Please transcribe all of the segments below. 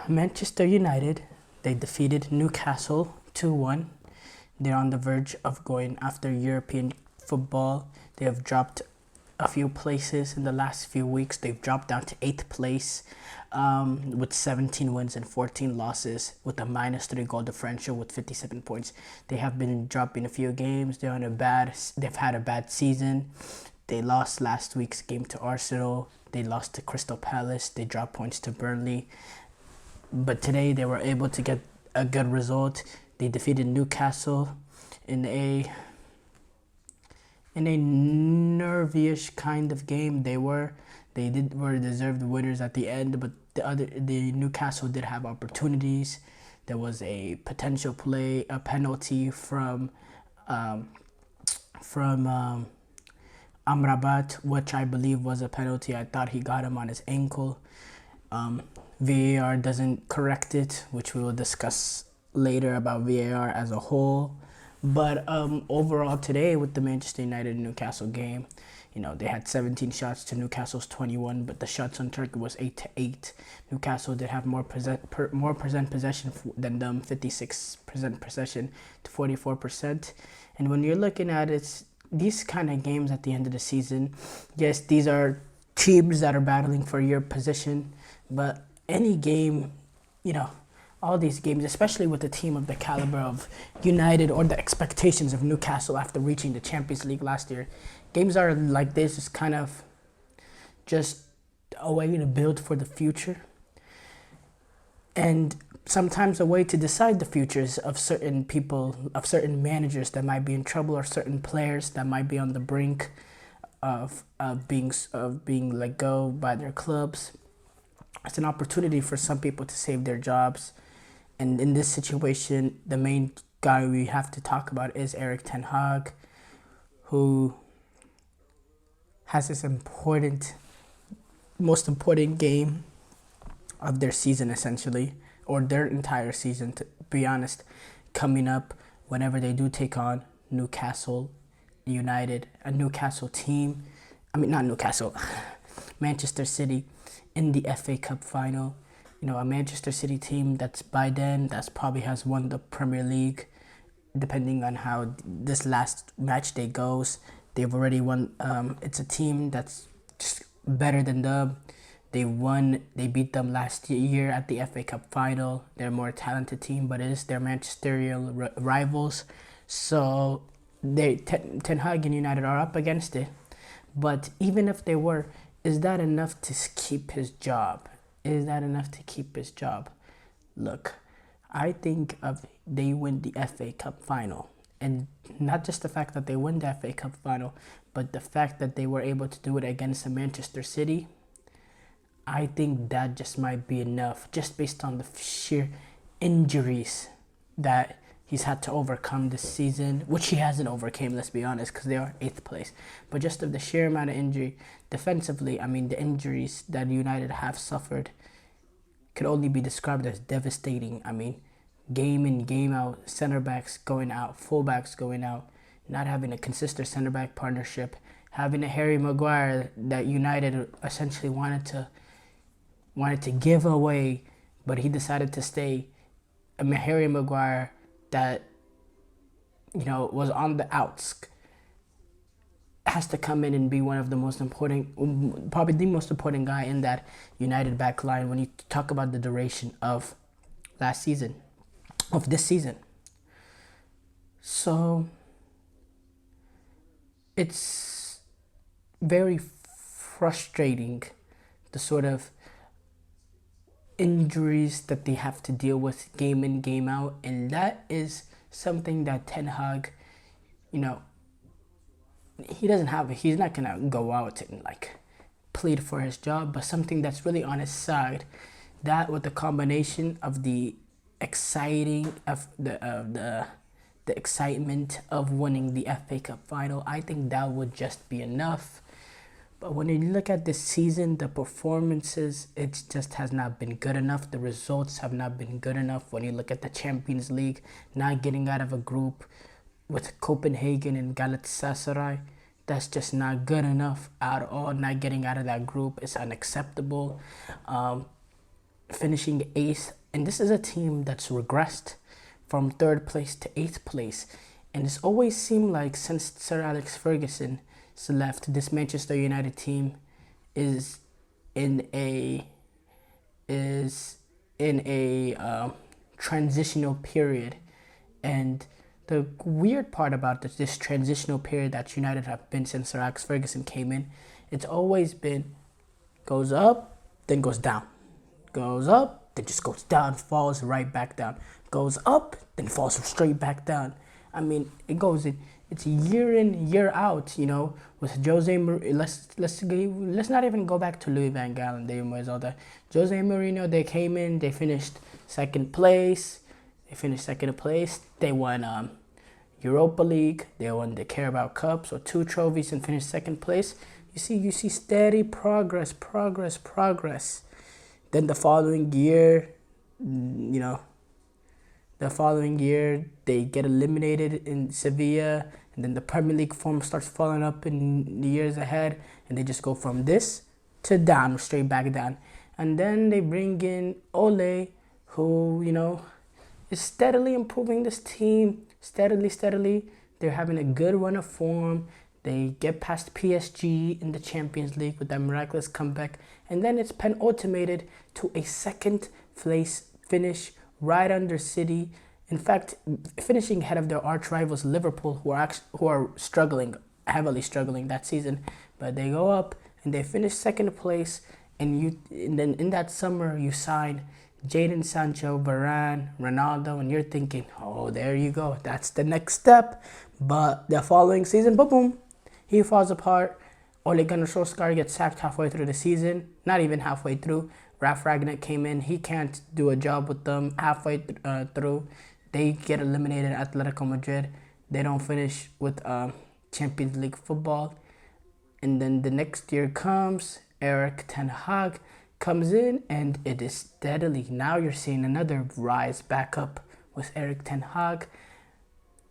Manchester United, they defeated Newcastle 2-1. They're on the verge of going after European football. They have dropped a few places in the last few weeks. They've dropped down to 8th place with 17 wins and 14 losses with a -3 goal differential with 57 points. They have been dropping a few games. They've had a bad season. They lost last week's game to Arsenal. They lost to Crystal Palace. They dropped points to Burnley. But today they were able to get a good result. They defeated Newcastle in a nervy-ish kind of game. They were deserved winners at the end, but the Newcastle did have opportunities. There was a potential a penalty from Amrabat, which I believe was a penalty. I thought he got him on his ankle. VAR doesn't correct it, which we will discuss later about VAR as a whole. But overall today with the Manchester United Newcastle game, they had 17 shots to Newcastle's 21, but the shots on target was 8-8. Newcastle did have more possession than them, 56% possession to 44%. And when you're looking at it, these kind of games at the end of the season, yes, these are teams that are battling for your position, but any game, all these games, especially with a team of the caliber of United or the expectations of Newcastle after reaching the Champions League last year, games are like this is kind of just a way to build for the future. And sometimes a way to decide the futures of certain people, of certain managers that might be in trouble, or certain players that might be on the brink of being let go by their clubs. It's an opportunity for some people to save their jobs. And in this situation, the main guy we have to talk about is Erik Ten Hag, who has this most important game of their season, essentially, or their entire season, to be honest, coming up whenever they do take on Newcastle United, a Newcastle team. Not Newcastle, Manchester City in the FA Cup final. A Manchester City team that's probably has won the Premier League, depending on how this last match day goes. They've already won. It's a team that's just better than them. They beat them last year at the FA Cup final. They're a more talented team, but it is their managerial rivals. So Ten Hag and United are up against it. But even if they were, is that enough to keep his job? Look, I think they win the FA Cup final. And not just the fact that they win the FA Cup final, but the fact that they were able to do it against a Manchester City, I think that just might be enough, just based on the sheer injuries that he's had to overcome this season, which he hasn't overcame, let's be honest, because they are 8th place. But just of the sheer amount of injury, defensively, the injuries that United have suffered could only be described as devastating. Game in, game out, center backs going out, full backs going out, not having a consistent center back partnership, having a Harry Maguire that United essentially wanted to give away, but he decided to stay. Harry Maguire that was on the outs has to come in and be one of the most important, probably the most important guy in that United back line when you talk about the duration of this season. So it's very frustrating, the sort of injuries that they have to deal with game in, game out. And that is something that Ten Hag, he's not going to go out and plead for his job, but something that's really on his side. That with the combination of the excitement of winning the FA Cup final, I think that would just be enough. But when you look at this season, the performances, it just has not been good enough. The results have not been good enough. When you look at the Champions League, not getting out of a group with Copenhagen and Galatasaray, that's just not good enough at all. Not getting out of that group is unacceptable. finishing eighth, and this is a team that's regressed from third place to eighth place. And it's always seemed like since Sir Alex Ferguson left, this Manchester United team is in a transitional period. And the weird part about this transitional period that United have been since Sir Alex Ferguson came in, it's always been goes up, then goes down. Goes up, then just goes down, falls right back down. Goes up, then falls straight back down. I mean, it's year in, year out, with Jose Mourinho. Let's not even go back to Louis van Gaal and David Moyes, all that. Jose Mourinho, they came in, they finished second place. They won Europa League. They won the Carabao Cup, so 2 trophies, and finished second place. You see steady progress. Then the following year, they get eliminated in Sevilla, and then the Premier League form starts falling up in the years ahead, and they just go from this to down, straight back down. And then they bring in Ole, who, is steadily improving this team, steadily. They're having a good run of form. They get past PSG in the Champions League with that miraculous comeback. And then it's penultimated to a second place finish right under City. In fact, finishing ahead of their arch rivals Liverpool, who are heavily struggling that season. But they go up and they finish second place. And then in that summer, you sign Jadon Sancho, Varane, Ronaldo, and you're thinking, oh, there you go. That's the next step. But the following season, boom, he falls apart. Ole Gunnar Solskjaer gets sacked halfway through the season. Not even halfway through. Ralf Rangnick came in. He can't do a job with them halfway through. They get eliminated at Atletico Madrid. They don't finish with Champions League football. And then the next year comes. Erik Ten Hag comes in, and it is steadily. Now you're seeing another rise back up with Erik Ten Hag.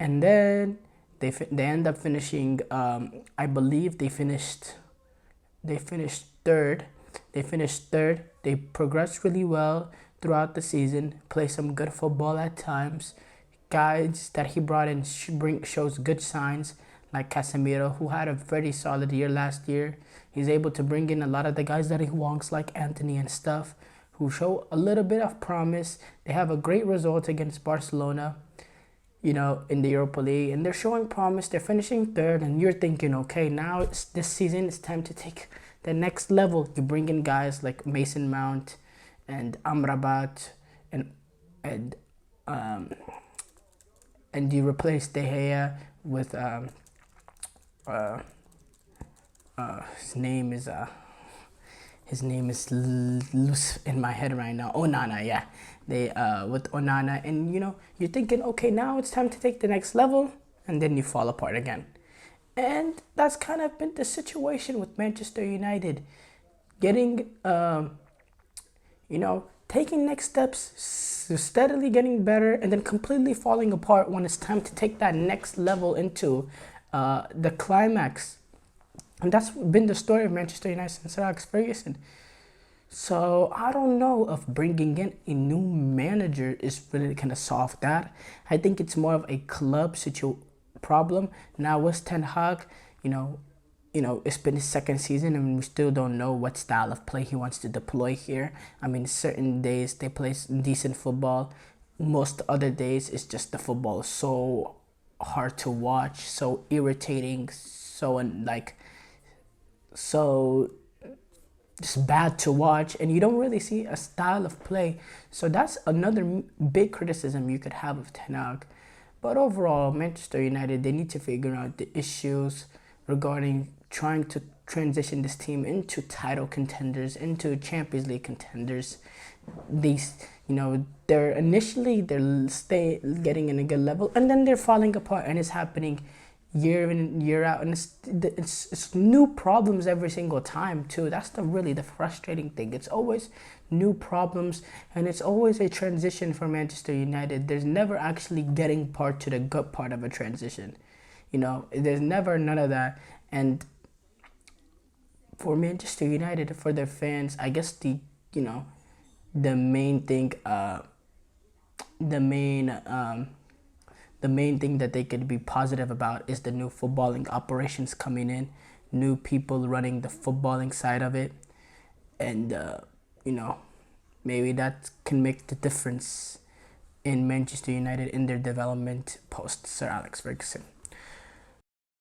And then they end up finishing, I believe they finished third. They progressed really well throughout the season, play some good football at times. Guys that he brought in shows good signs, like Casemiro, who had a very solid year last year. He's able to bring in a lot of the guys that he wants, like Anthony and stuff, who show a little bit of promise. They have a great result against Barcelona, in the Europa League, and they're showing promise. They're finishing third, and you're thinking, okay, now this season it's time to take the next level. You bring in guys like Mason Mount and Amrabat, and you replace De Gea with his name is loose in my head right now. Onana, yeah. They with Onana, and you're thinking, okay, now it's time to take the next level, and then you fall apart again. And that's kind of been the situation with Manchester United, getting taking next steps, steadily getting better, and then completely falling apart when it's time to take that next level into the climax. And that's been the story of Manchester United since Sir Alex Ferguson. So I don't know if bringing in a new manager is really going to solve that. I think it's more of a club problem. Now with Ten Hag, it's been his second season, and we still don't know what style of play he wants to deploy here. I mean, certain days they play decent football. Most other days it's just the football is so hard to watch, so irritating, so just bad to watch, and you don't really see a style of play. So that's another big criticism you could have of Ten Hag. But overall, Manchester United, they need to figure out the issues regarding trying to transition this team into title contenders, into Champions League contenders. They're getting in a good level, and then they're falling apart, and it's happening year in, year out, and it's new problems every single time too. That's the frustrating thing. It's always new problems, and it's always a transition for Manchester United. There's never actually getting to the good part of a transition. There's never none of that. And for Manchester United, for their fans, I guess the main thing, the main the main thing that they could be positive about is the new footballing operations coming in, new people running the footballing side of it, and you know, maybe that can make the difference in Manchester United in their development post Sir Alex Ferguson.